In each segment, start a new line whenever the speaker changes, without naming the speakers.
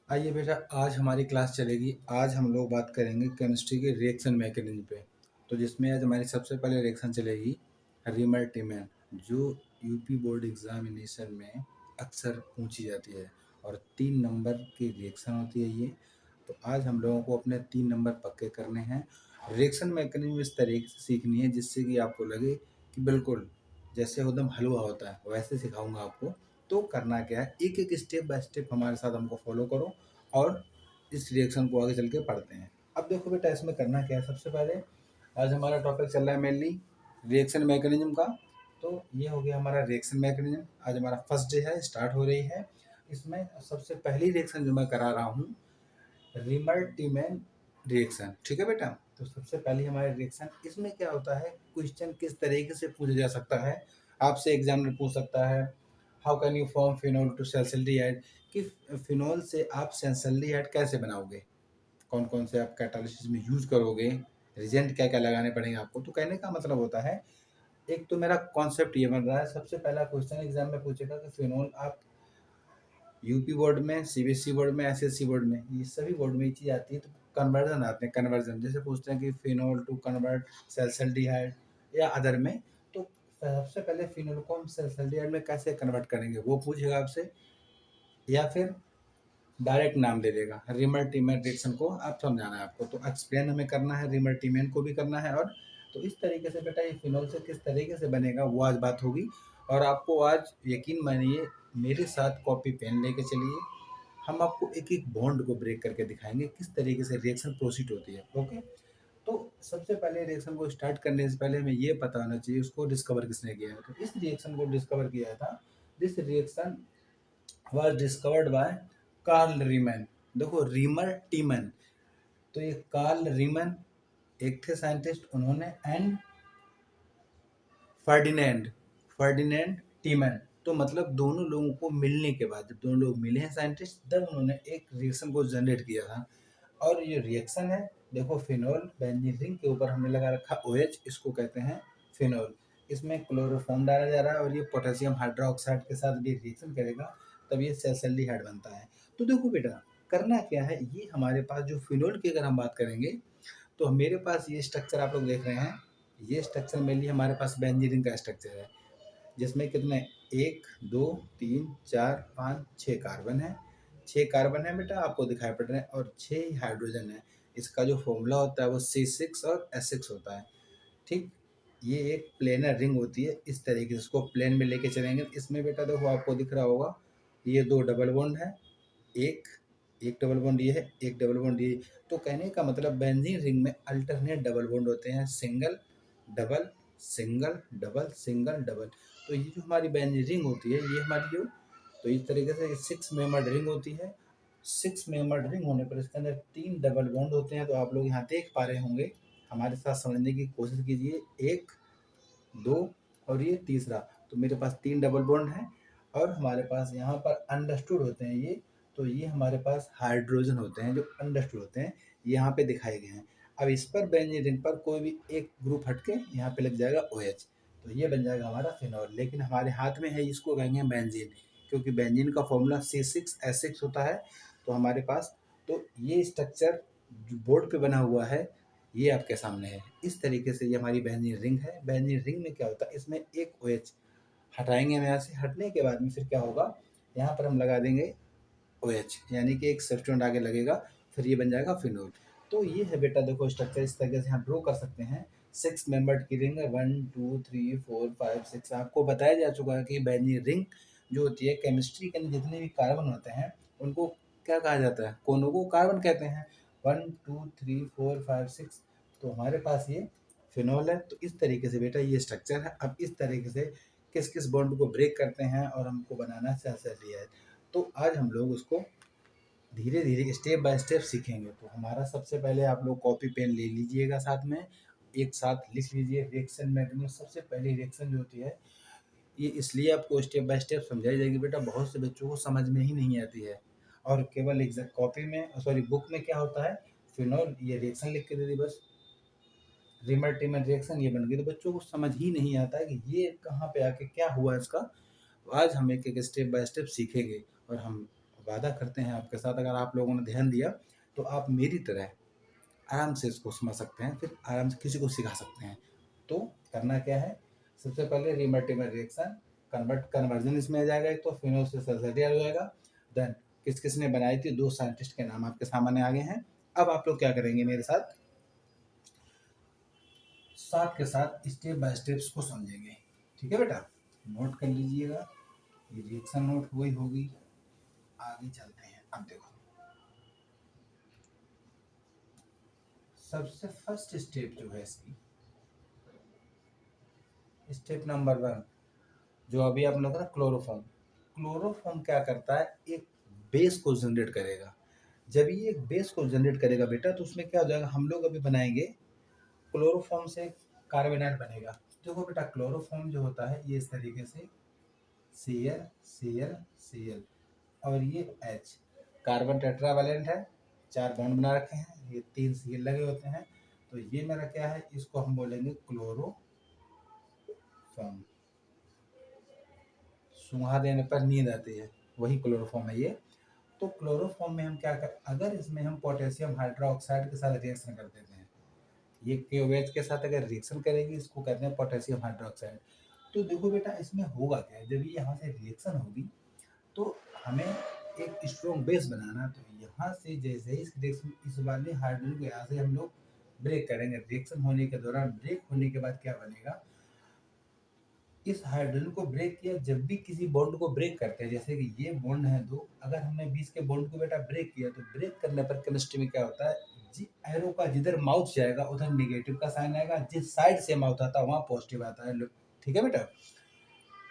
आइए बेटा, आज हमारी क्लास चलेगी। आज हम लोग बात करेंगे केमिस्ट्री के रिएक्शन मैकेनिज्म पे। तो जिसमें आज हमारी सबसे पहले रिएक्शन चलेगी रीमर टीमैन, जो यूपी बोर्ड एग्जामिनेशन में अक्सर पूछी जाती है और 3 नंबर की रिएक्शन होती है ये। तो आज हम लोगों को अपने 3 नंबर पक्के करने हैं। रिएक्शन मैकेनिज्म इस तरीके से सीखनी है जिससे कि आपको लगे कि बिल्कुल जैसे एकदम हलवा होता है वैसे सिखाऊंगा आपको। तो करना क्या है, एक एक स्टेप बाय स्टेप हमारे साथ हमको फॉलो करो और इस रिएक्शन को आगे चल के पढ़ते हैं। अब देखो बेटा, इसमें करना क्या है। सबसे पहले आज हमारा टॉपिक चल रहा है मेनली रिएक्शन मैकेनिज्म का। तो ये हो गया हमारा रिएक्शन मैकेनिज्म। आज हमारा फर्स्ट डे है, स्टार्ट हो रही है। इसमें सबसे पहली रिएक्शन जो मैं करा रहा हूँ, रीमर टीमैन रिएक्शन। ठीक है बेटा, तो सबसे पहली हमारी रिएक्शन, इसमें क्या होता है, क्वेश्चन किस तरीके से पूछा जा सकता है, आपसे एग्जामिनर पूछ सकता है। How can you form phenol to salicylaldehyde, कि फिनोल से आप सैलसिल्डिहाइड कैसे बनाओगे, कौन कौन से आप कैटालिसिस में यूज करोगे, रिजेंट क्या क्या लगाने पड़ेंगे आपको। तो कहने का मतलब होता है, एक तो मेरा कॉन्सेप्ट ये बन रहा है, सबसे पहला क्वेश्चन एग्जाम में पूछेगा कि फिनोल आप यूपी बोर्ड में, सीबीएसई बोर्ड में, एसएससी बोर्ड में, ये सभी बोर्ड में ये चीज़ आती है। तो कन्वर्जन आते हैं, कन्वर्जन जैसे पूछते हैं कि फिनोल टू कन्वर्ट सैलसिल्डिहाइड या अदर में। तो सबसे पहले फिनोल को हम सैलसिल्डिहाइड में कैसे कन्वर्ट करेंगे वो पूछेगा आपसे, या फिर डायरेक्ट नाम दे देगा। रिमर टीमैन रिएक्शन को आप समझाना है आपको, तो एक्सप्लेन हमें करना है, रिमर टीमैन को भी करना है। और तो इस तरीके से बेटा ये फिनोल से किस तरीके से बनेगा वो आज बात होगी। और आपको आज यकीन मानिए, मेरे साथ कॉपी पेन लेके चलिए, हम आपको एक एक बॉन्ड को ब्रेक करके दिखाएंगे किस तरीके से रिएक्शन प्रोसीड होती है। ओके, तो सबसे पहले रिएक्शन को स्टार्ट करने से पहले हमें ये पता होना चाहिए उसको डिस्कवर किसने किया है। तो इस रिएक्शन को डिस्कवर किया था, this reaction was discovered by Karl Riemann. देखो, रीमर टीमन, तो ये कार्ल रीमन एक थे साइंटिस्ट, उन्होंने एंड फर्डिनेंड फर्डिनेंड टीमन, तो मतलब दोनों लोगों को मिलने के बाद, जब दोनों लोग मिले हैं साइंटिस्ट, तब उन्होंने एक रिएक्शन को जनरेट किया था। और ये रिएक्शन है, देखो, फिनोल बेंजीन रिंग के ऊपर हमने लगा रखा OH, इसको कहते हैं फिनोल। इसमें क्लोरोफॉर्म डाला जा रहा है और ये पोटेशियम हाइड्रोक्साइड के साथ भी रिएक्शन करेगा, तब ये सैलसिल्डिहाइड बनता है। तो देखो बेटा, करना क्या है, ये हमारे पास जो फिनोल की अगर हम बात करेंगे, तो मेरे पास ये स्ट्रक्चर आप लोग देख रहे हैं। ये स्ट्रक्चर मेनली हमारे पास बेंजीन रिंग का स्ट्रक्चर है, जिसमें कितने, 1 2 3 4 5 6 कार्बन है। 6 कार्बन है बेटा, आपको दिखाई पड़ रहे हैं, और 6 हाइड्रोजन है। इसका जो फॉर्मूला होता है वो C6 और S6 होता है। ठीक, ये एक प्लेनर रिंग होती है। इस तरीके से इसको प्लेन में लेके चलेंगे। इसमें बेटा देखो, आपको दिख रहा होगा, ये 2 डबल बॉन्ड है, एक एक डबल बॉन्ड ये है, एक डबल बॉन्ड ये। तो कहने का मतलब बेंजीन रिंग में अल्टरनेट डबल बॉन्ड होते हैं, single double single double single double. तो ये जो हमारी बेंजीन रिंग होती है, ये हमारी जो, तो इस तरीके से 6 मेंबर्ड रिंग होती है। 6 मेंबर्ड रिंग होने पर इसके अंदर 3 डबल बॉन्ड होते हैं। तो आप लोग यहाँ देख पा रहे होंगे, हमारे साथ समझने की कोशिश कीजिए। 1 2 और ये तीसरा, तो मेरे पास 3 डबल बॉन्ड है। और हमारे पास यहाँ पर अंडरस्टूड होते हैं ये, तो ये हमारे पास हाइड्रोजन होते हैं जो अंडरस्टूड होते हैं, ये यहाँ पे दिखाए गए हैं। अब इस पर बेंजीन रिंग पर कोई भी एक ग्रुप हटके यहाँ पे लग जाएगा OH, तो ये बन जाएगा हमारा फिनॉल। लेकिन हमारे हाथ में है, इसको कहेंगे बेंजीन, क्योंकि बेंजीन का फॉर्मूला C6H6 होता है। तो हमारे पास, तो ये स्ट्रक्चर जो बोर्ड पे बना हुआ है, ये आपके सामने है। इस तरीके से ये हमारी बेंजीन रिंग है। बेंजीन रिंग में क्या होता है, इसमें एक OH हटाएंगे हम यहाँ से, हटने के बाद में फिर क्या होगा, यहाँ पर हम लगा देंगे OH, यानी कि एक सब्स्टिट्यूएंट आगे लगेगा, फिर ये बन जाएगा फिनोल। तो ये है बेटा, देखो स्ट्रक्चर इस तरीके से हम ड्रॉ कर सकते हैं। 6 मेंबर्ड की रिंग है, 1 2 3 4 5 6। आपको बताया जा चुका है कि बेंजीन रिंग जो होती है, केमिस्ट्री के अंदर जितने भी कार्बन होते हैं उनको क्या कहा जाता है, कोनों को कार्बन कहते हैं। 1 2 3 4 5 6, तो हमारे पास ये फिनोल है। तो इस तरीके से बेटा ये स्ट्रक्चर है। अब इस तरीके से किस किस बॉन्ड को ब्रेक करते हैं और हमको बनाना है सैलसिल्डिहाइड। तो आज हम लोग उसको धीरे धीरे स्टेप बाय स्टेप सीखेंगे। तो हमारा सबसे पहले आप लोग कॉपी पेन ले लीजिएगा, साथ में एक साथ लिख लीजिए रिएक्शन मैकेनिज्म। सबसे पहली रिएक्शन जो होती है, ये इसलिए आपको स्टेप बाय स्टेप समझाई जाएगी बेटा, बहुत से बच्चों को समझ में ही नहीं आती है। और केवल एग्जैक्ट कॉपी में, सॉरी बुक में क्या होता है, फिनोल ये रिएक्शन लिख के दे दी बस, रिमर टीमर रिएक्शन ये बन गई। तो बच्चों को समझ ही नहीं आता है कि ये कहाँ पे आके क्या हुआ इसका। तो आज हम एक एक स्टेप बाय स्टेप सीखेंगे और हम वादा करते हैं आपके साथ, अगर आप लोगों ने ध्यान दिया तो आप मेरी तरह आराम से इसको समझ सकते हैं, फिर आराम से किसी को सिखा सकते हैं। तो करना क्या है, सबसे पहले रीमल्टीपल रिएक्शन कन्वर्जन इसमें आ जाएगा, एक तो फिनोल से सल्फेट हो जाएगा। देन किस किस ने बनाई थी, 2 साइंटिस्ट के नाम आपके सामने आगे हैं। अब आप लोग क्या करेंगे मेरे साथ के साथ स्टेप बाय स्टेप्स को समझेंगे। ठीक है बेटा, नोट कर लीजिएगा, ये रिएक्शन नोट हुई होगी। आगे चलते हैं। अब देखो, सबसे फर्स्ट स्टेप जो है इसकी, स्टेप नंबर 1, जो अभी आप लोग ना क्लोरोफॉर्म क्या करता है, एक बेस को जनरेट करेगा। जब ये एक बेस को जनरेट करेगा बेटा, तो उसमें क्या हो जाएगा, हम लोग अभी बनाएंगे क्लोरोफॉर्म से कार्बोनाइट बनेगा। देखो बेटा, क्लोरोफॉर्म जो होता है ये इस तरीके से Cl Cl Cl और ये H, कार्बन टेट्रावैलेंट है, 4 बॉन्ड बना रखे हैं, ये 3 Cl लगे होते हैं। तो ये मेरा क्या है, इसको हम बोलेंगे क्लोरोफॉर्म। सूंघा देने पर नींद आती है, वही क्लोरोफॉर्म है ये। तो क्लोरोफॉर्म में हम क्या कर, अगर इसमें हम पोटेशियम हाइड्रोक्साइड के साथ रिएक्शन कर देते हैं, ये KOH के साथ अगर रिएक्शन करेगी, इसको कहते हैं पोटेशियम हाइड्रोक्साइड। तो देखो बेटा, इसमें होगा क्या, जब ये यहाँ से रिएक्शन होगी तो हमें एक स्ट्रॉन्ग बेस बनाना। तो यहाँ से जैसे ही इस रिएक्शन, इस वाले हाइड्रोजन को यहाँ से हम लोग ब्रेक करेंगे, रिएक्शन होने के दौरान ब्रेक होने के बाद क्या बनेगा, इस हाइड्रोजन को ब्रेक किया। जब भी किसी बॉन्ड को ब्रेक करते हैं, जैसे कि ये बॉन्ड है 2, अगर हमने 20 के बॉन्ड को बेटा ब्रेक किया, तो ब्रेक करने पर केमिस्ट्री में क्या होता है, एरो का जिधर माउथ जाएगा उधर नेगेटिव का साइन आएगा, जिस साइड से माउथ आता है वहां पॉजिटिव आता है। ठीक है बेटा,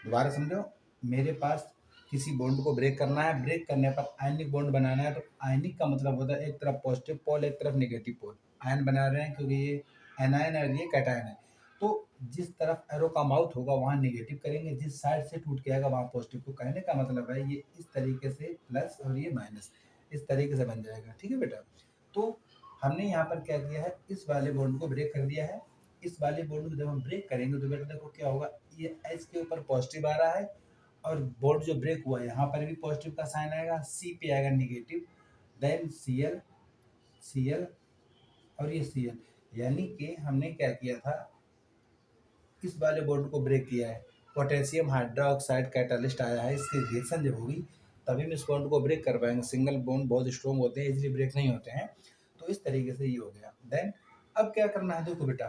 दोबारा समझो, मेरे पास किसी बॉन्ड को ब्रेक करना है, ब्रेक करने पर आयनिक बॉन्ड बनाना है। तो आयनिक का मतलब होता है एक तरफ पॉजिटिव पोल, एक तरफ नेगेटिव पोल। आयन बना रहे हैं क्योंकि ये एनायन है और ये कैटायन है। तो जिस तरफ एरो का माउथ होगा वहाँ नेगेटिव करेंगे, जिस साइड से टूट के आएगा वहाँ पॉजिटिव। को कहने का मतलब है ये इस तरीके से प्लस और ये माइनस, इस तरीके से बन जाएगा। ठीक है बेटा, तो हमने यहाँ पर क्या किया है, इस वाले बॉन्ड को ब्रेक कर दिया है। इस वाले बॉन्ड को जब हम ब्रेक करेंगे तो बेटा देखो क्या होगा, ये H के ऊपर पॉजिटिव आ रहा है और बॉन्ड जो ब्रेक हुआ है यहाँ पर भी पॉजिटिव का साइन आएगा, C पे आएगा नेगेटिव, देन Cl Cl और ये Cl। यानी कि हमने क्या किया था, इस वाले बॉन्ड को ब्रेक किया है, पोटेशियम हाइड्रोक्साइड कैटालिस्ट आया है, इसकी रिएक्शन जब होगी तभी हम इस बॉन्ड को ब्रेक कर पाएंगे। सिंगल बॉन्ड बहुत स्ट्रॉन्ग होते हैं, इजीली ब्रेक नहीं होते हैं। तो इस तरीके से ये हो गया। देन अब क्या करना है, देखो बेटा,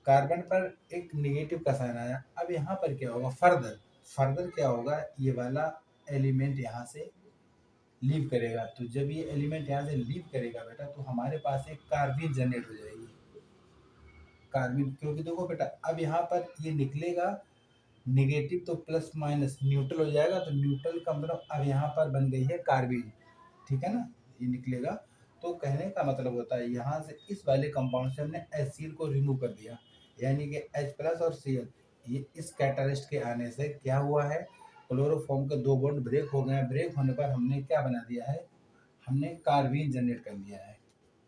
कार्बन पर एक नेगेटिव का साइन आया। अब यहाँ पर क्या होगा, फर्दर क्या होगा, ये वाला एलिमेंट यहाँ से लीव करेगा। तो जब ये एलिमेंट यहाँ से लीव करेगा बेटा, तो हमारे पास एक कार्बीन जनरेट हो जाएगी, कार्बीन। क्योंकि देखो बेटा, अब यहाँ पर ये निकलेगा नेगेटिव, तो प्लस माइनस न्यूट्रल हो जाएगा। तो न्यूट्रल का मतलब अब यहाँ पर बन गई है कार्बीन। ठीक है ना, ये निकलेगा। तो कहने का मतलब होता है यहाँ से इस वाले कंपाउंड से हमने HCl को रिमूव कर दिया, यानी कि H प्लस और Cl। ये इस कैटालिस्ट के आने से क्या हुआ है, क्लोरोफॉर्म के 2 बॉन्ड ब्रेक हो गए हैं। ब्रेक होने पर हमने क्या बना दिया है, हमने कार्बीन जनरेट कर लिया है।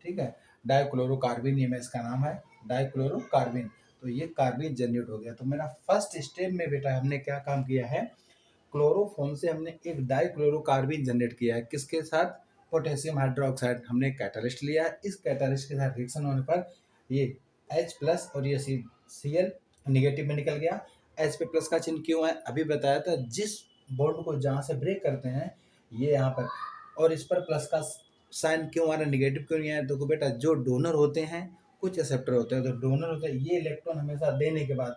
ठीक है, डाइक्लोरोकार्बीन, ये में इसका नाम है डाइक्लोरोकार्बीन। तो ये कार्बीन जनरेट हो गया। तो मेरा फर्स्ट स्टेप में बेटा हमने क्या काम किया है, क्लोरोफॉर्म से हमने एक डाइक्लोरोकार्बीन जनरेट किया है, किसके साथ, पोटेशियम हाइड्रोक्साइड। हमने एक कैटालिस्ट लिया है, इस कैटालिस्ट के साथ रिएक्शन होने पर ये H प्लस और ये Cl निगेटिव में निकल गया। H पे प्लस का चिन्ह क्यों है, अभी बताया था, जिस बॉन्ड को जहाँ से ब्रेक करते हैं ये यहाँ पर, और इस पर प्लस का साइन क्यों आ रहा है, निगेटिव क्यों नहीं आया। देखो बेटा, जो डोनर होते हैं कुछ एक्सेप्टर होते हैं। तो डोनर होता है, ये इलेक्ट्रॉन हमेशा देने के बाद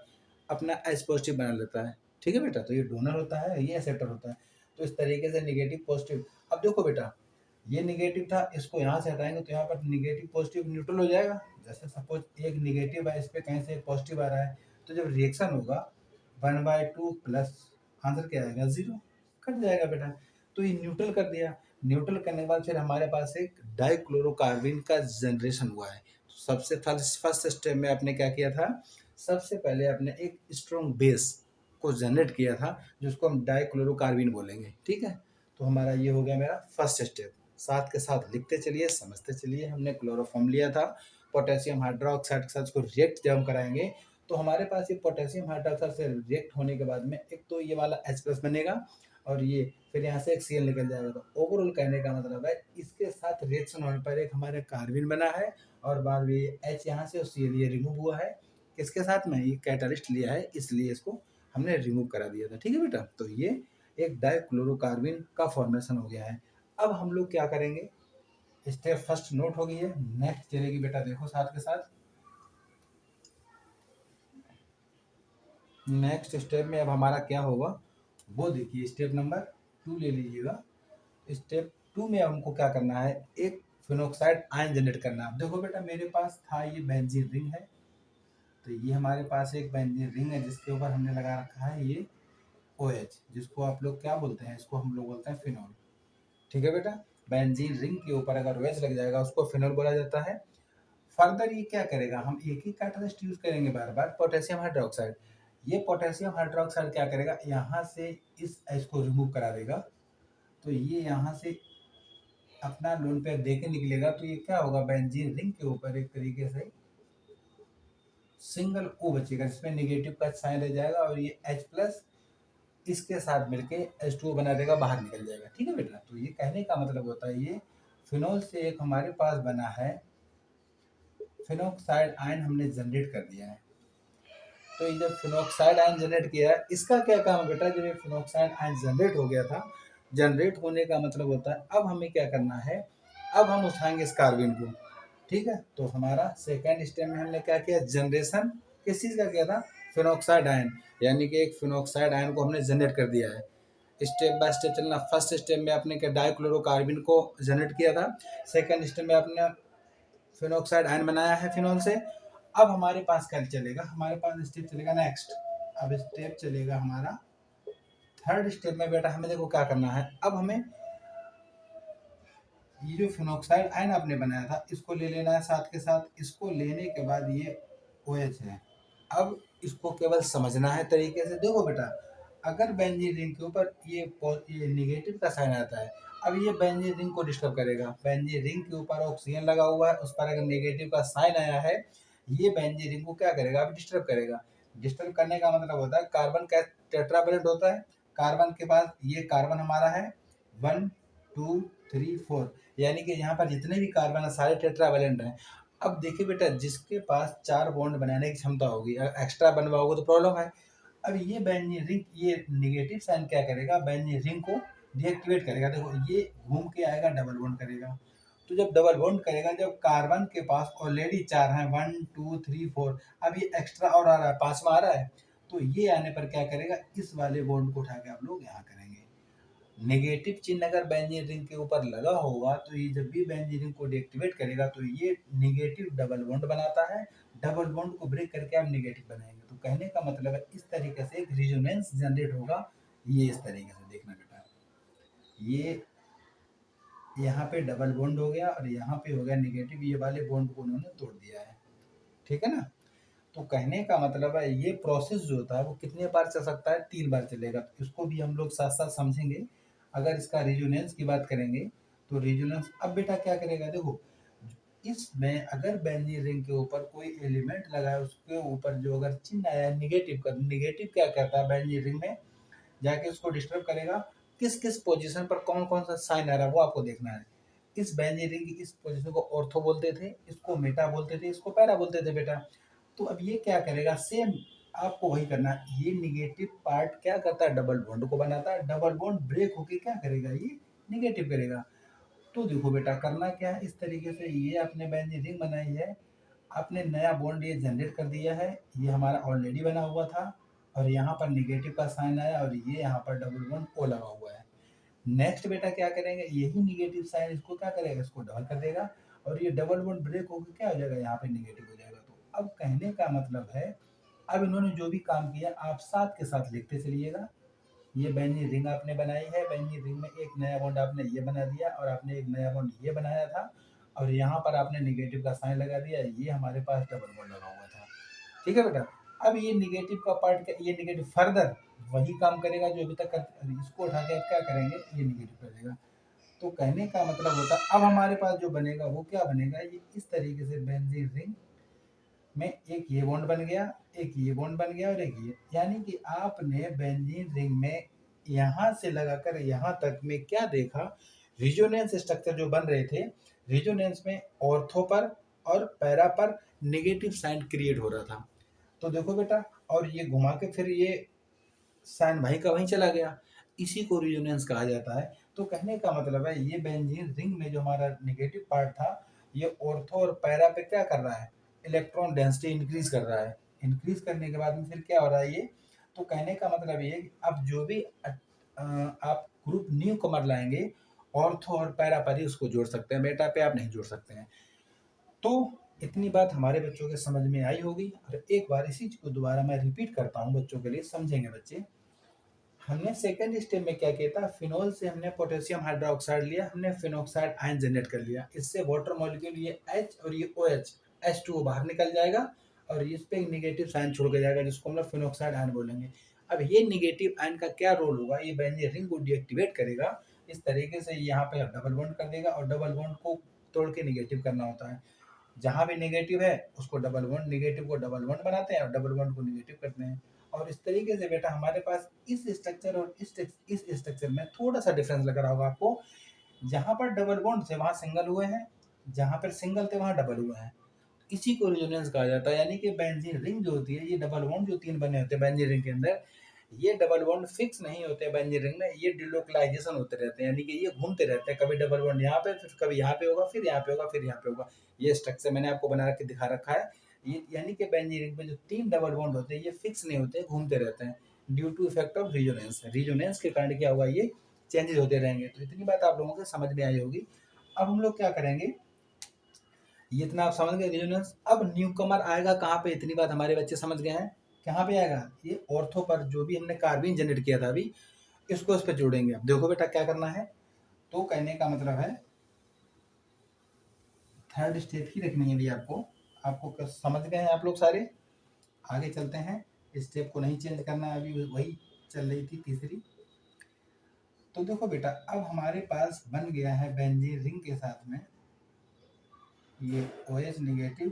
अपना H पॉजिटिव बना लेता है। ठीक है बेटा, तो ये डोनर होता है, ये एक्सेप्टर होता है। तो इस तरीके से नेगेटिव पॉजिटिव। अब देखो बेटा, ये नेगेटिव था, इसको यहाँ से हटाएंगे तो यहाँ पर नेगेटिव पॉजिटिव न्यूट्रल हो जाएगा। जैसे सपोज एक नेगेटिव है, इस पर कहीं से पॉजिटिव आ रहा है, तो जब रिएक्शन होगा 1/2 प्लस आंसर क्या आएगा, 0, कट जाएगा बेटा। तो ये न्यूट्रल कर दिया। न्यूट्रल करने के बाद फिर हमारे पास एक डाइक्लोरोकार्बन का जनरेशन हुआ है। तो सबसे फर्स्ट स्टेप में आपने क्या किया था, सबसे पहले आपने एक स्ट्रॉन्ग बेस को जनरेट किया था, जिसको हम डाइक्लोरोकार्बन बोलेंगे। ठीक है, तो हमारा ये हो गया मेरा फर्स्ट स्टेप। साथ के साथ लिखते चलिए, समझते चलिए। हमने क्लोरोफॉर्म लिया था, पोटेशियम हाइड्रोक्साइड के साथ इसको रिएक्ट जब हम कराएंगे तो हमारे पास ये पोटेशियम हाइड्रोक्साइड से रिएक्ट होने के बाद में एक तो ये वाला H प्लस बनेगा, और ये फिर यहाँ से एक Cl निकल जाएगा। तो ओवरऑल कहने का मतलब है इसके साथ रिएक्शन होने पर एक हमारे कार्बिन बना है और बाद में H यहाँ से और Cl ये रिमूव हुआ है। किसके साथ में? ये कैटालिस्ट लिया है, इसलिए इसको हमने रिमूव करा दिया था। ठीक है बेटा, तो ये एक डाइक्लोरोकार्बिन का फॉर्मेशन हो गया है। अब हम लोग क्या करेंगे, स्टेप फर्स्ट नोट हो गई है। नेक्स्ट चलेगी बेटा, देखो साथ के साथ नेक्स्ट स्टेप में अब हमारा क्या होगा वो देखिए। स्टेप नंबर 2 ले लीजिएगा। स्टेप 2 में हमको क्या करना है, एक फिनोक्साइड आयन जनरेट करना है। देखो बेटा, मेरे पास था ये बेंजीन रिंग है, तो ये हमारे पास एक बेंजीन रिंग है जिसके ऊपर हमने लगा रखा है ये OH, जिसको आप लोग क्या बोलते हैं, इसको हम लोग बोलते हैं फिनॉल। ठीक है बेटा, बेंजीन रिंग के ऊपर अगर OH लग जाएगा उसको फिनॉल बोला जाता है। फर्दर ये क्या करेगा, हम एक ही कैटालिस्ट यूज करेंगे बार बार, पोटेशियम हाइड्रोक्साइड। ये पोटेशियम हाइड्रोक्साइड क्या करेगा, यहाँ से इस H को रिमूव करा देगा, तो ये यहाँ से अपना लोन पेयर दे के निकलेगा। तो ये क्या होगा, बेंजीन रिंग के ऊपर एक तरीके से सिंगल O बचेगा जिसमें नेगेटिव का साइन रह जाएगा और ये H प्लस इसके साथ मिलके H2O बना देगा, बाहर निकल जाएगा। ठीक है बेटा, तो ये कहने का मतलब होता है ये फिनॉल से एक हमारे पास बना है फिनोक्साइड आयन हमने जनरेट कर दिया है। तो ये जब फिनोक्साइड आयन जनरेट किया है, इसका क्या काम है बेटा, जब ये फिनोक्साइड आयन जनरेट हो गया था, जनरेट होने का मतलब होता है अब हमें क्या करना है, अब हम उठाएंगे इस कार्बिन को। ठीक है, तो हमारा सेकेंड स्टेप में हमने क्या किया, जनरेशन किस चीज़ का किया था, फिनोक्साइड आयन, यानी कि एक फिनोक्साइड आयन को हमने जनरेट कर दिया है। स्टेप बाय स्टेप चलना। फर्स्ट स्टेप में आपने क्या डाइक्लोरोकार्बिन को जनरेट किया था, सेकेंड स्टेप में आपने फिनोक्साइड आयन बनाया है फिनॉल से। अब हमारे पास क्या चलेगा, हमारे पास स्टेप चलेगा नेक्स्ट। अब स्टेप चलेगा हमारा थर्ड स्टेप में बेटा, हमें देखो क्या करना है। अब हमें ये जो फिनोक्साइड आयन आपने बनाया था इसको ले लेना है साथ के साथ। इसको लेने के बाद ये OH है, अब इसको केवल समझना है तरीके से। देखो बेटा, अगर बेंजीन रिंग के ऊपर ये निगेटिव का साइन आता है, अब ये बेंजीन रिंग को डिस्टर्ब करेगा। बेंजीन रिंग के ऊपर ऑक्सीजन लगा हुआ है, उस पर अगर नेगेटिव का साइन आया है, ये बेंजीन रिंग को क्या करेगा, अब डिस्टर्ब करेगा। डिस्टर्ब करने का मतलब होता है कार्बन का टेट्रावैलेंट होता है, कार्बन के पास ये कार्बन हमारा है 1 2 3 4, यानी कि यहाँ पर जितने भी कार्बन है सारे टेट्रावैलेंट हैं। अब देखिए बेटा, जिसके पास 4 बॉन्ड बनाने की क्षमता होगी, एक्स्ट्रा बनवा होगा तो प्रॉब्लम है। अब ये बेंजीन रिंग, ये नेगेटिव साइन क्या करेगा, बेंजीन रिंग को डीएक्टिवेट करेगा। देखो ये घूम के आएगा, डबल बॉन्ड करेगा। तो जब डबल बॉन्ड करेगा, जब कार्बन के पास ऑलरेडी 4 हैं 1 2 3 4, अब ये एक्स्ट्रा और आ रहा है, 5वां आ रहा है, तो ये आने पर क्या करेगा, इस वाले बॉन्ड को उठा के आप लोग यहाँ करेंगे। नेगेटिव चिन्ह अगर बेंजीन रिंग के ऊपर लगा होगा तो ये जब भी बेंजीन रिंग को डीएक्टिवेट करेगा तो ये नेगेटिव डबल बॉन्ड बनाता है, डबल बॉन्ड को ब्रेक करके आप नेगेटिव बनाएंगे। तो कहने का मतलब है इस तरीके से एक रिजोनेंस जनरेट होगा। ये इस तरीके से देखना बेटा, ये यहाँ पे डबल बॉन्ड हो गया और यहाँ पे हो गया नेगेटिव, ये वाले बॉन्ड को उन्होंने तोड़ दिया है। ठीक है ना, तो कहने का मतलब है ये प्रोसेस जो होता है वो कितने बार चल सकता है, 3 बार चलेगा। इसको भी हम लोग साथ साथ समझेंगे। अगर इसका रिजोनेंस की बात करेंगे तो रिजोनेंस अब बेटा क्या करेगा, देखो इसमें अगर बेंजीन रिंग के ऊपर कोई एलिमेंट लगा है, उसके ऊपर जो अगर चिन्ह आया है निगेटिव का, निगेटिव क्या करता है, बेंजीन रिंग में जाके उसको डिस्टर्ब करेगा। किस किस पोजीशन पर कौन कौन सा साइन आ रहा है वो आपको देखना है। इस बेंजीन रिंग की इस पोजीशन को ऑर्थो बोलते थे, इसको मेटा बोलते थे, इसको पैरा बोलते थे बेटा। तो अब ये क्या करेगा, सेम आपको वही करना है। ये निगेटिव पार्ट क्या करता है, डबल बॉन्ड को बनाता है, डबल बॉन्ड ब्रेक होके क्या करेगा, ये निगेटिव करेगा। तो देखो बेटा करना क्या है, इस तरीके से ये आपने बेंजीन रिंग बनाई है, आपने नया बॉन्ड ये जनरेट कर दिया है, ये हमारा ऑलरेडी बना हुआ था और यहाँ पर निगेटिव का साइन आया और ये यहाँ पर डबल बॉन्ड O लगा हुआ है। नेक्स्ट बेटा क्या करेंगे, यही निगेटिव साइन इसको क्या करेगा, इसको डबल कर देगा और ये डबल बॉन्ड ब्रेक होकर क्या हो जाएगा, यहाँ पे निगेटिव हो जाएगा। तो अब कहने का मतलब है, अब इन्होंने जो भी काम किया आप साथ के साथ लिखते चलिएगा। ये बेंजीन रिंग आपने बनाई है, बेंजीन रिंग में एक नया बॉन्ड आपने ये बना दिया और आपने एक नया बॉन्ड ये बनाया था और यहाँ पर आपने निगेटिव का साइन लगा दिया, ये हमारे पास डबल बॉन्ड लगा हुआ था। ठीक है बेटा, अब ये निगेटिव का पार्ट, ये निगेटिव फर्दर वही काम करेगा जो अभी तक इसको उठा के क्या करेंगे, ये निगेटिव कर देगा। तो कहने का मतलब होता है अब हमारे पास जो बनेगा वो क्या बनेगा, ये इस तरीके से बेंजीन रिंग में एक ये बॉन्ड बन गया और एक ये, यानी कि आपने बेंजीन रिंग में यहाँ से लगाकर यहाँ तक में क्या देखा, रिजोनेंस स्ट्रक्चर जो बन रहे थे, रिजोनेंस में ऑर्थो पर और पैरा पर नेगेटिव साइन क्रिएट हो रहा था। तो देखो बेटा, और ये घुमा के फिर ये साइन भाई का वहीं चला गया, इसी को रिजोनेंस कहा जाता है। तो कहने का मतलब है ये बेंजीन रिंग में जो हमारा नेगेटिव पार्ट था, ये ऑर्थो और पैरा पे क्या कर रहा है, इलेक्ट्रॉन डेंसिटी इंक्रीज कर रहा है। इंक्रीज करने के बाद में फिर क्या हो रहा है ये, तो कहने का मतलब ये कि अब जो भी आप ग्रुप न्यू कमर लाएंगे, ऑर्थो और पैरा पर ही उसको जोड़ सकते हैं, मेटा पे आप नहीं जोड़ सकते हैं। तो इतनी बात हमारे बच्चों के समझ में आई होगी, और एक बार इसी चीज को दोबारा मैं रिपीट करता हूँ बच्चों के लिए, समझेंगे बच्चे। हमने सेकंड स्टेप में क्या किया था, फिनोल से हमने पोटेशियम हाइड्रोक्साइड लिया, हमने फिनोक्साइड आयन जनरेट कर लिया, इससे वाटर मॉलिक्यूल ये H और ये OH H2O बाहर निकल जाएगा, और इस पे एक निगेटिव साइन छोड़ के जाएगा जिसको हम लोग फिनोक्साइड आयन बोलेंगे। अब ये निगेटिव आयन का क्या रोल होगा, ये बेंजीन रिंग को डीएक्टिवेट करेगा, इस तरीके से यहाँ पे डबल बॉन्ड कर देगा, और डबल बॉन्ड को तोड़ के निगेटिव करना होता है। जहाँ भी नेगेटिव है उसको डबल बॉन्ड, नेगेटिव को डबल बॉन्ड बनाते हैं और डबल बॉन्ड को नेगेटिव करते हैं। और इस तरीके से बेटा हमारे पास इस स्ट्रक्चर और इस स्ट्रक्चर में थोड़ा सा डिफरेंस लग रहा होगा आपको। जहाँ पर डबल बॉन्ड थे वहाँ सिंगल हुए हैं, जहाँ पर सिंगल थे वहाँ डबल हुए हैं, इसी को रेजोनेंस कहा जाता है। यानी कि बेंजीन रिंग जो होती है, ये डबल बॉन्ड जो 3 बने होते हैं बेंजीन रिंग के अंदर, ये डबल बॉन्ड फिक्स नहीं होते बेंजीन रिंग में, ये डिलोकलाइजेशन होते रहते हैं, यानी कि ये घूमते रहते हैं, कभी डबल बॉन्ड यहाँ पे, फिर कभी यहाँ पे होगा, फिर यहाँ पे होगा, फिर यहाँ पे होगा। ये स्ट्रक्चर मैंने आपको बना के दिखा रखा है। ये यानी कि बेंजीन रिंग में जो 3 डबल बॉन्ड होते हैं ये फिक्स नहीं होते, घूमते रहते हैं, due to effect of resonance. Resonance के कारण क्या होगा, ये चेंजेस होते रहेंगे। तो इतनी बात आप लोगों को समझ में आई होगी। अब हम लोग क्या करेंगे, ये इतना आप समझ गए रेजोनेंस। अब न्यू कमर आएगा कहाँ पे, इतनी बात हमारे बच्चे समझ गए हैं। कहाँ पे आएगा, ये ऑर्थो पर, जो भी हमने कार्बिन जनरेट किया था अभी, इसको इस पे जोड़ेंगे। अब देखो बेटा क्या करना है, तो कहने का मतलब है थर्ड स्टेप ही रखनी है अभी आपको। आपको समझ गए हैं आप लोग सारे, आगे चलते हैं। स्टेप को नहीं चेंज करना है, अभी वही चल रही थी तीसरी। तो देखो बेटा, अब हमारे पास बन गया है बेंजीन रिंग के साथ में ये OH निगेटिव,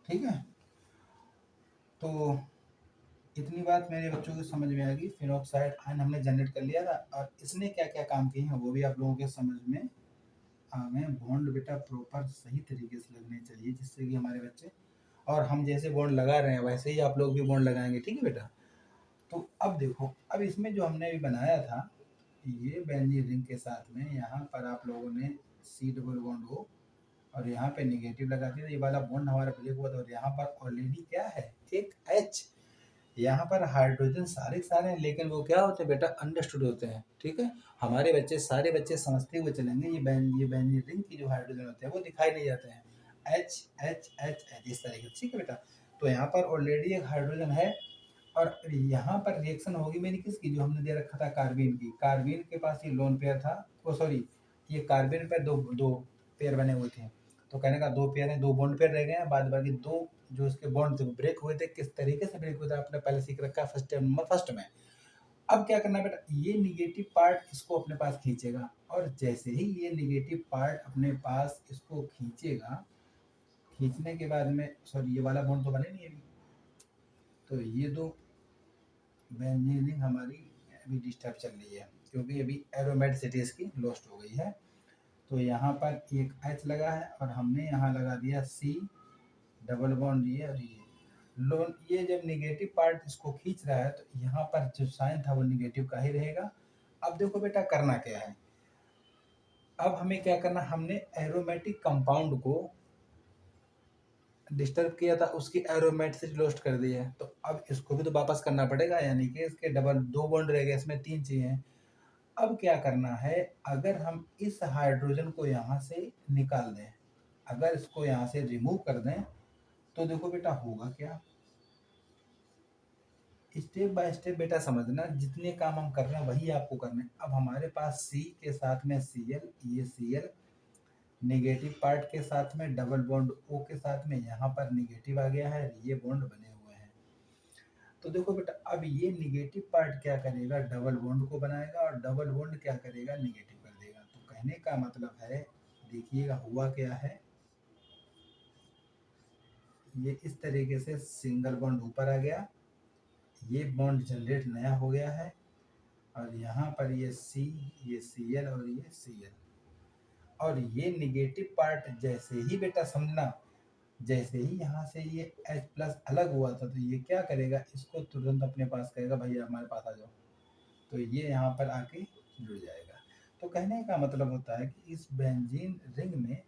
ठीक है। तो इतनी बात मेरे बच्चों को समझ में आएगी। फिनोक्साइड आयन हमने जनरेट कर लिया था, और इसने क्या क्या काम किए हैं वो भी आप लोगों के समझ में आ गए। बॉन्ड बेटा प्रॉपर सही तरीके से लगने चाहिए, जिससे कि हमारे बच्चे, और हम जैसे बॉन्ड लगा रहे हैं वैसे ही आप लोग भी बॉन्ड लगाएंगे, ठीक है बेटा। तो अब देखो, अब इसमें जो हमने अभी बनाया था, ये बेंजीन रिंग के साथ में यहाँ पर आप लोगों ने C डबल बॉन्ड हो और यहाँ पे निगेटिव लगा दिया, ये वाला बॉन्ड हमारा ब्रेक हुआ था, और यहाँ पर ऑलरेडी क्या है, एक H। यहाँ पर हाइड्रोजन सारे सारे हैं, लेकिन वो क्या होते हैं बेटा, अंडरस्टूड होते हैं, ठीक है। हमारे बच्चे, सारे बच्चे समझते हुए चलेंगे, ये बेंजीन रिंग की जो हाइड्रोजन होते हैं वो दिखाई नहीं जाते हैं, H H H H इस तरीके से, ठीक है बेटा। तो यहाँ पर ऑलरेडी एक हाइड्रोजन है, और यहाँ पर रिएक्शन होगी मेरी किसकी, जो हमने दे रखा था कार्बिन की। कार्बिन के पास ये लोन पेयर था, ओ सॉरी, ये कार्बिन पे दो दो पेयर बने हुए थे, तो कहने का 2 पेयर हैं, 2 बॉन्ड पेयर रह गए हैं, बाद बाकी 2 जो इसके बॉन्ड थे ब्रेक हुए थे। किस तरीके से ब्रेक हुए थे आपने पहले सीख रखा है फर्स्ट टाइम नंबर फर्स्ट में। अब क्या करना है बेटा, ये निगेटिव पार्ट इसको अपने पास खींचेगा, और जैसे ही ये निगेटिव पार्ट अपने पास इसको खींचेगा, खींचने के बाद में, सॉरी ये वाला बॉन्ड तो बने नहीं अभी, तो ये दो बेंजीन रिंग हमारी अभी डिस्टर्ब चल रही है, क्योंकि अभी एरोमेटिसिटी इसकी लॉस्ट हो गई है। तो यहाँ पर एक H लगा है, और हमने यहाँ लगा दिया C डबल बॉन्ड, ये और ये लोन। ये जब निगेटिव पार्ट इसको खींच रहा है, तो यहाँ पर जो साइन था वो निगेटिव का ही रहेगा। अब देखो बेटा करना क्या है, अब हमें क्या करना, हमने एरोमेटिक कंपाउंड को डिस्टर्ब किया था, उसकी एरोमेटिसिटी लॉस्ट कर दी है, तो अब इसको भी तो वापस करना पड़ेगा, यानी कि इसके डबल 2 बॉन्ड रह गए, इसमें 3 चाहिए। अब क्या करना है, अगर हम इस हाइड्रोजन को यहाँ से निकाल दें, अगर इसको यहाँ से रिमूव कर दें, तो देखो बेटा होगा क्या। स्टेप बाय स्टेप बेटा समझना, जितने काम हम कर रहे हैं वही आपको करना है। अब हमारे पास C के साथ में Cl, ये Cl नेगेटिव पार्ट के साथ में डबल बॉन्ड O के साथ में यहाँ पर नेगेटिव आ गया है, ये बॉन्ड बने हुए हैं। तो देखो बेटा, अब ये नेगेटिव पार्ट क्या करेगा, डबल बॉन्ड को बनाएगा, और डबल बॉन्ड क्या करेगा, नेगेटिव कर देगा। तो कहने का मतलब है, देखिएगा हुआ क्या है, ये इस तरीके से सिंगल बॉन्ड ऊपर आ गया, ये बॉन्ड जनरेट नया हो गया है, और यहाँ पर ये सी, ये Cl और ये Cl, और ये निगेटिव पार्ट जैसे ही बेटा समझना, जैसे ही यहाँ से ये H प्लस अलग हुआ था, तो ये क्या करेगा, इसको तुरंत अपने पास कहेगा भैया हमारे पास आ जाओ, तो ये यहाँ पर आके जुड़ जाएगा। तो कहने का मतलब होता है कि इस बेंजीन रिंग में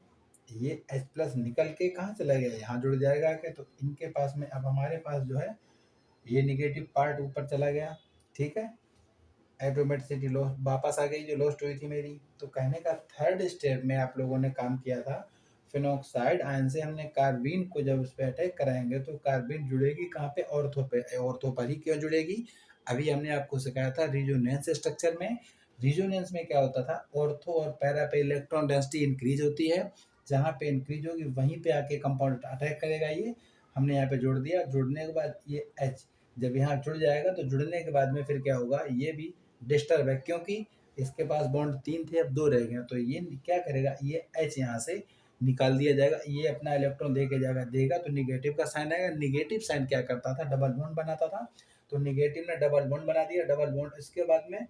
ये H प्लस निकल के कहाँ चला गया, यहाँ जुड़ जाएगा आके, तो इनके पास में अब हमारे पास जो है ये निगेटिव पार्ट ऊपर चला गया, ठीक है, एटोमेटिसिटी लॉस वापस आ गई जो लॉस्ट हुई थी मेरी। तो कहने का थर्ड स्टेप में आप लोगों ने काम किया था, फिनॉक्साइड आयन से हमने कार्बीन को जब उस पर अटैक कराएंगे तो कार्बीन जुड़ेगी कहाँ पे, ऑर्थो पे। ऑर्थो पर ही क्यों जुड़ेगी, अभी हमने आपको सिखाया था रिजोनेंस स्ट्रक्चर में। रिजोनेंस में क्या होता था, ऑर्थो और पैरा पे इलेक्ट्रॉन डेंसिटी इंक्रीज होती है, जहाँ पे इंक्रीज होगी वहीं पे आके कंपाउंड अटैक करेगा। ये हमने यहाँ पे जोड़ दिया, जुड़ने के बाद ये H जब यहाँ जुड़ जाएगा तो जुड़ने के बाद में फिर क्या होगा, ये भी डिस्टर्ब है, क्योंकि इसके पास बॉन्ड 3 थे अब 2 रह गए, तो ये क्या करेगा, ये H यहाँ से निकाल दिया जाएगा, ये अपना इलेक्ट्रॉन दे के जाएगा, देगा तो निगेटिव का साइन आएगा। निगेटिव साइन क्या करता था, डबल बॉन्ड बनाता था, तो निगेटिव ने डबल बॉन्ड बना दिया, डबल बॉन्ड इसके बाद में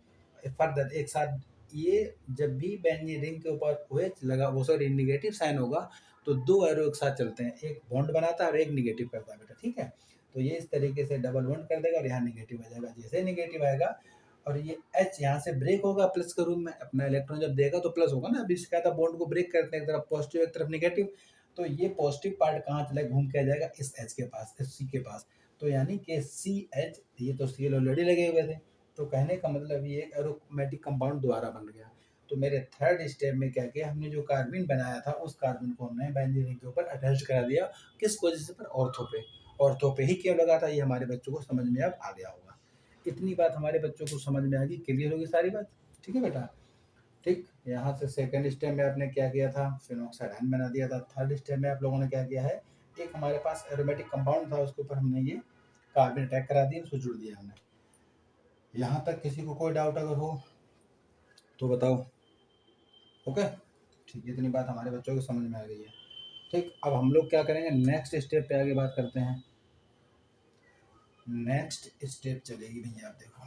फर्दर एक साथ ये जब भी बेंजीन रिंग के ऊपर OH लगा, वो सॉरी निगेटिव साइन होगा, तो 2 एरो एक साथ चलते हैं, एक बॉन्ड बनाता है और एक निगेटिव करता है बेटा, ठीक है। तो ये इस तरीके से डबल बॉन्ड कर देगा और यहाँ निगेटिव आ जाएगा, जैसे निगेटिव आएगा और ये H यहाँ से ब्रेक होगा प्लस के रूप में, अपना इलेक्ट्रॉन जब देगा तो प्लस होगा ना, अभी इसका था बॉन्ड को ब्रेक करते हैं, एक तरफ पॉजिटिव एक तरफ निगेटिव, तो ये पॉजिटिव पार्ट कहाँ चला, घूम के आ जाएगा इस H के पास, इस C के पास, तो यानी कि CH, ये तो Cl ऑलरेडी लगे हुए थे, तो कहने का मतलब ये एक एरोमेटिक कंपाउंड दोबारा बन गया। तो मेरे थर्ड स्टेप में क्या किया, हमने जो कार्बन बनाया था उस कार्बन को हमने बेंजीन रिंग के ऊपर अटैच करा दिया, किस पोजीशन पर, ऑर्थो पे। ऑर्थो पे ही क्यों लगा था, ये हमारे बच्चों को समझ में अब आ गया होगा। इतनी बात हमारे बच्चों को समझ में आ गई, क्लियर होगी सारी बात, ठीक है बेटा। ठीक, यहाँ से सेकंड स्टेप में आपने क्या किया था, फिनॉक्साइड आयन बना दिया था। थर्ड स्टेप में आप लोगों ने क्या किया है, एक हमारे पास एरोमेटिक कंपाउंड था, उसके ऊपर हमने ये कार्बन अटैक करा दिया, उसको जुड़ दिया हमने। यहाँ तक किसी को कोई डाउट अगर हो तो बताओ, ओके, ठीक है, इतनी बात हमारे बच्चों को समझ में आ गई है। ठीक, अब हम लोग क्या करेंगे, नेक्स्ट स्टेप पे आगे बात करते हैं। नेक्स्ट स्टेप चलेगी भैया, आप देखो,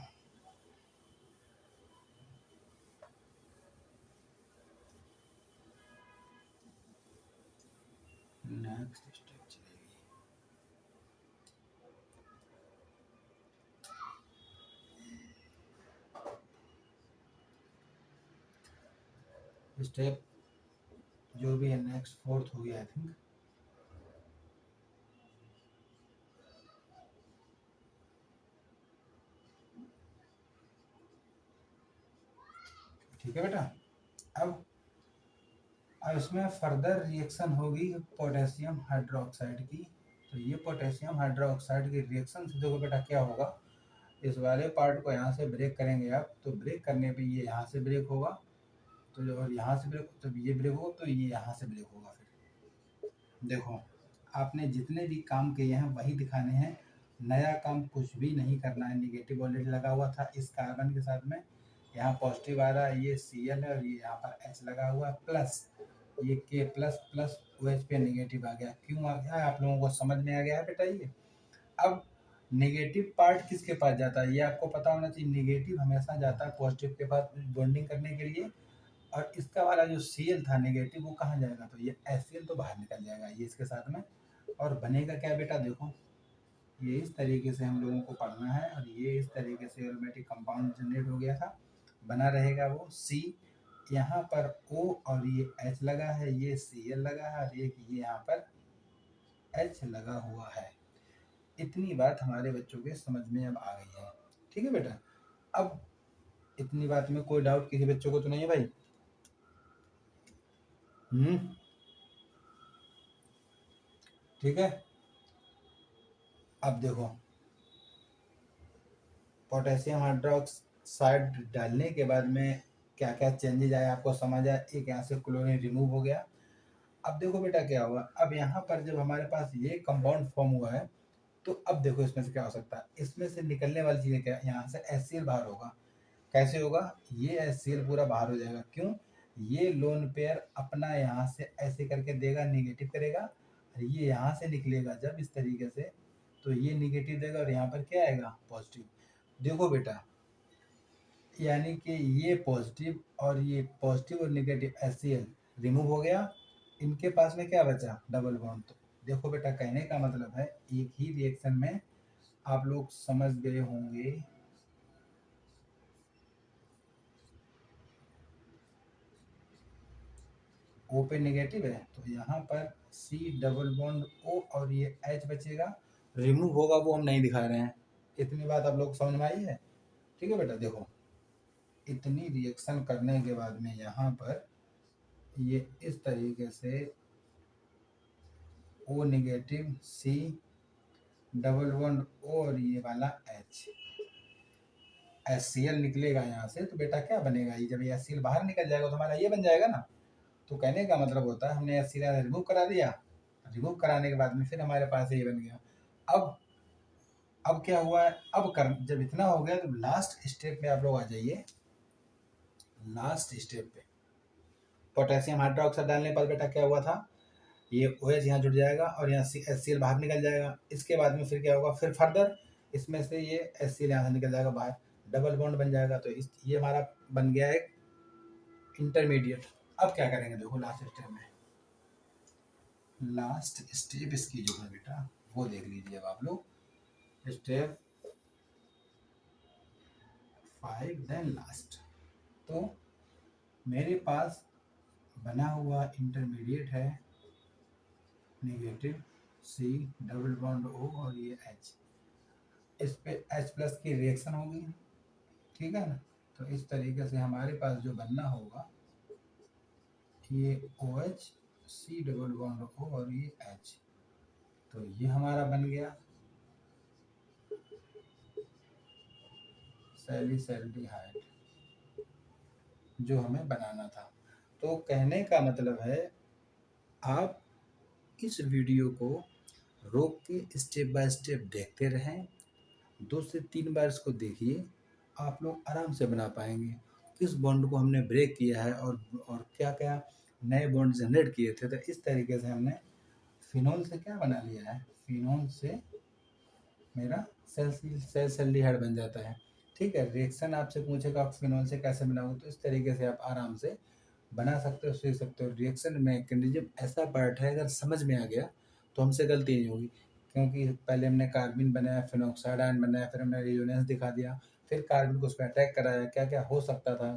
नेक्स्ट स्टेप चलेगी, स्टेप जो भी है नेक्स्ट फोर्थ हो गया आई थिंक, ठीक है बेटा। अब इसमें फर्दर रिएक्शन होगी पोटेशियम हाइड्रोक्साइड की। तो ये पोटेशियम हाइड्रोक्साइड की रिएक्शन से देखो बेटा क्या होगा, इस वाले पार्ट को यहाँ से ब्रेक करेंगे आप, तो ब्रेक करने पे ये यहाँ से ब्रेक होगा, तो जो और यहाँ से ब्रेक, तो ये ब्रेक होगा, तो ये यहाँ से ब्रेक होगा। फिर देखो, आपने जितने भी काम किए हैं वही दिखाने हैं, नया काम कुछ भी नहीं करना है। निगेटिव ऑलरेडी लगा हुआ था इस कार्बन के साथ में, यहाँ पॉजिटिव आ रहा है, ये Cl है, और ये यहाँ पर H लगा हुआ है, प्लस ये K प्लस प्लस OH पे निगेटिव आ गया। क्यों आ गया, आप लोगों को समझ में आ गया है बेटा ये। अब नेगेटिव पार्ट किसके पास जाता है, ये आपको पता होना चाहिए, नेगेटिव हमेशा जाता है पॉजिटिव के पास बॉन्डिंग करने के लिए, और इसका वाला जो Cl था नेगेटिव, वो कहाँ जाएगा, तो ये HCl तो बाहर निकल जाएगा ये इसके साथ में, और बनेगा क्या बेटा, देखो ये इस तरीके से हम लोगों को पढ़ना है, और ये इस तरीके से एरोमेटिक कंपाउंड जनरेट हो गया था, बना रहेगा वो C, यहाँ पर O और ये H लगा है, ये Cl लगा है, और एक ये यहाँ पर H लगा हुआ है। इतनी बात हमारे बच्चों के समझ में अब आ गई है, ठीक है बेटा। अब इतनी बात में कोई डाउट किसी बच्चों को तो नहीं है भाई? ठीक है, अब देखो, पोटेशियम हाइड्रोक्साइड डालने के बाद में क्या क्या चेंजेज आए आपको समझ आया। एक यहाँ से क्लोरीन रिमूव हो गया। अब देखो बेटा क्या हुआ, अब यहाँ पर जब हमारे पास ये कंपाउंड फॉर्म हुआ है, तो अब देखो इसमें से क्या हो सकता है, इसमें से निकलने वाली चीज़ें क्या, यहाँ से HCl बाहर होगा। कैसे होगा, ये HCl पूरा बाहर हो जाएगा, क्यों, ये लोन पेयर अपना यहाँ से ऐसे करके देगा, निगेटिव करेगा, और ये यहाँ से निकलेगा जब इस तरीके से, तो ये निगेटिव देगा और यहाँ पर क्या आएगा, पॉजिटिव। देखो बेटा, यानी कि ये पॉजिटिव और नेगेटिव HCl रिमूव हो गया, इनके पास में क्या बचा, डबल बॉन्ड। तो देखो बेटा, कहने का मतलब है एक ही रिएक्शन में आप लोग समझ गए होंगे O पे नेगेटिव है तो यहाँ पर C डबल बॉन्ड O और ये H बचेगा, रिमूव होगा वो हम नहीं दिखा रहे हैं। इतनी बात आप लोग समझ में आई है? ठीक है बेटा, देखो इतनी रिएक्शन करने के बाद में यहाँ पर ये इस तरीके से O negative C double bond O और ये वाला H, HCl निकलेगा यहाँ से। तो बेटा क्या बनेगा, ये जब ये HCl बाहर निकल जाएगा तो हमारा ये बन जाएगा ना। तो कहने का मतलब होता है हमने HCl रिमूव करा दिया, रिमूव कराने के बाद में फिर हमारे पास ये बन गया। अब क्या हुआ है, जब इतना हो गया तो लास्ट स्टेप में आप लोग आ जाइए। लास्ट स्टेप पे पोटेशियम हाइड्रोक्साइड डालने पर बेटा क्या हुआ था, ये OH यहाँ जुड़ जाएगा और यहाँ HCl बाहर निकल जाएगा। इसके बाद में फिर क्या होगा, फिर फर्दर इसमें से ये HCl यहाँ से निकल जाएगा बाहर, डबल बॉन्ड बन जाएगा। तो ये हमारा बन गया एक इंटरमीडिएट। अब क्या करेंगे, देखो लास्ट स्टेप में, लास्ट स्टेप इसकी जो है बेटा वो देख लीजिए अब आप लोग, स्टेप 5 देन लास्ट। तो मेरे पास बना हुआ इंटरमीडिएट है negative C double bond O और ये H, इस पे H प्लस की रिएक्शन होगी, ठीक है ना। तो इस तरीके से हमारे पास जो बनना होगा ये OH C double bond O और ये H, तो ये हमारा बन गया सैलिसल्डिहाइड जो हमें बनाना था। तो कहने का मतलब है आप इस वीडियो को रोक के स्टेप बाय स्टेप देखते रहें, 2 से 3 बार इसको देखिए, आप लोग आराम से बना पाएंगे। किस बॉन्ड को हमने ब्रेक किया है और क्या क्या नए बॉन्ड जनरेट किए थे। तो इस तरीके से हमने फिनोल से क्या बना लिया है, फिनोल से मेरा सैलिसल्डिहाइड बन जाता है। ठीक है, रिएक्शन आपसे पूछेगा आप फिनोल से कैसे बनाओगे, तो इस तरीके से आप आराम से बना सकते हो, सीख सकते हो। रिएक्शन मैकेनिज्म ऐसा पार्ट है, अगर समझ में आ गया तो हमसे गलती नहीं होगी, क्योंकि पहले हमने कार्बिन बनाया, फिनॉक्साइड आयन बनाया, फिर हमने रेजोनेंस दिखा दिया, फिर कार्बिन को उस पर अटैक कराया, क्या क्या हो सकता था,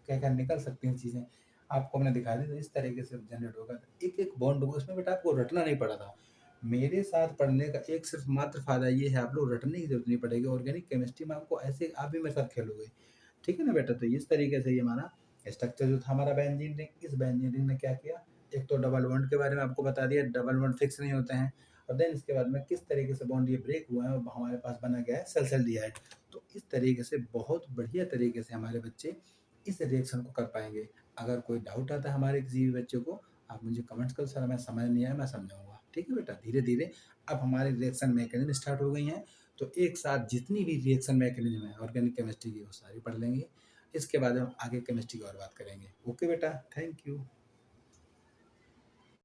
क्या क्या निकल सकती हैं चीज़ें आपको हमने दिखा दी। तो इस तरीके से जनरेट होगा, एक एक बॉन्ड होगा, उसमें बेटा आपको रटना नहीं पड़ा था। मेरे साथ पढ़ने का एक सिर्फ मात्र फ़ायदा ये है, आप लोग रटने की जरूरत नहीं पड़ेगी। ऑर्गेनिक केमिस्ट्री में आपको ऐसे आप भी मेरे साथ खेलोगे, ठीक है ना बेटा। तो इस तरीके से ये हमारा स्ट्रक्चर जो था हमारा बेंजीन रिंग, इस बेंजीन रिंग ने क्या किया, एक तो डबल बॉन्ड के बारे में आपको बता दिया, डबल बॉन्ड फिक्स नहीं होते हैं, और देन इसके बाद में किस तरीके से बॉन्ड ये ब्रेक हुआ है और हमारे पास बना गया है सल्फाल्डिहाइड। तो इस तरीके से बहुत बढ़िया तरीके से हमारे बच्चे इस रिएक्शन को कर पाएंगे। अगर कोई डाउट आता है हमारे किसी भी बच्चे को, आप मुझे कमेंट्स करो, सर हमें समझ नहीं आया, मैं समझाऊंगा, ठीक है बेटा। धीरे धीरे अब हमारे रिएक्शन मैकेनिज्म स्टार्ट हो गई हैं, तो एक साथ जितनी भी रिएक्शन मैकेनिज्म है ऑर्गेनिक केमिस्ट्री की वो सारी पढ़ लेंगे। इसके बाद हम आगे केमिस्ट्री की और बात करेंगे। ओके बेटा, थैंक यू।